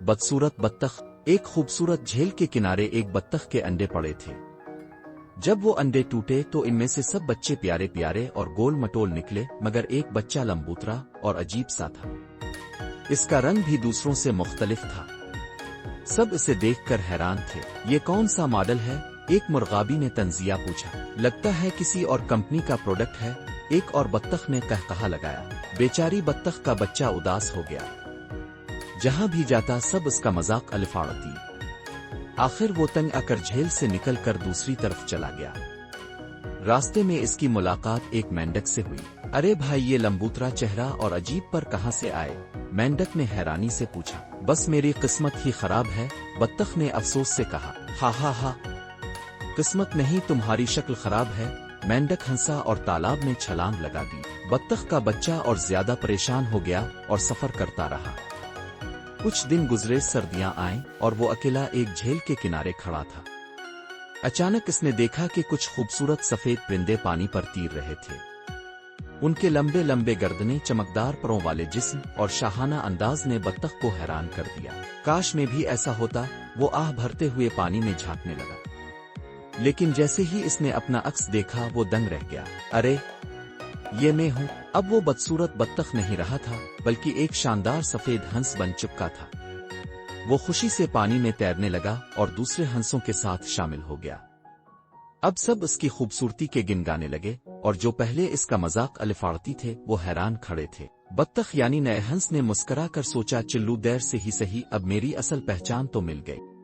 बदसूरत बत्तख। एक खूबसूरत झील के किनारे एक बत्तख के अंडे पड़े थे। जब वो अंडे टूटे तो इनमें से सब बच्चे प्यारे प्यारे और गोल मटोल निकले, मगर एक बच्चा लंबूतरा और अजीब सा था। इसका रंग भी दूसरों से मुख्तलिफ था। सब इसे देखकर हैरान थे। ये कौन सा मॉडल है? एक मुर्गाबी ने तंजिया पूछा। लगता है किसी और कंपनी का प्रोडक्ट है, एक और बत्तख ने कहकहा लगाया। बेचारी बत्तख का बच्चा उदास हो गया। जहां भी जाता सब उसका मजाक अलिफाड़ती। आखिर वो तंग आकर झील से निकलकर दूसरी तरफ चला गया। रास्ते में इसकी मुलाकात एक मेंढक से हुई। अरे भाई, ये लंबूतरा चेहरा और अजीब पर कहां से आए? मेंढक ने हैरानी से पूछा। बस मेरी किस्मत ही खराब है, बत्तख ने अफसोस से कहा। हा हा हा, किस्मत नहीं, तुम्हारी शक्ल खराब है। मेंढक हंसा और तालाब में छलांग लगा दी। बत्तख का बच्चा और ज्यादा परेशान हो गया और सफर करता रहा। कुछ दिन गुजरे, सर्दियां आईं और वो अकेला एक झील के किनारे खड़ा था। अचानक इसने देखा कि कुछ खूबसूरत सफेद परिंदे पानी पर तैर रहे थे। उनके लंबे लंबे गर्दनें, चमकदार परों वाले जिस्म और शाहाना अंदाज ने बत्तख को हैरान कर दिया। काश में भी ऐसा होता, वो आह भरते हुए पानी में झांकने लगा। लेकिन जैसे ही इसने अपना अक्स देखा वो दंग रह गया। अरे, ये मैं हूं। अब वो बदसूरत बत्तख नहीं रहा था, बल्कि एक शानदार सफेद हंस बन चुका था। वो खुशी से पानी में तैरने लगा और दूसरे हंसों के साथ शामिल हो गया। अब सब उसकी खूबसूरती के गिन गाने लगे और जो पहले इसका मजाक अलिफाड़ती थे वो हैरान खड़े थे। बत्तख यानी नए हंस ने मुस्करा कर सोचा, चिल्लू देर से ही सही, अब मेरी असल पहचान तो मिल गई।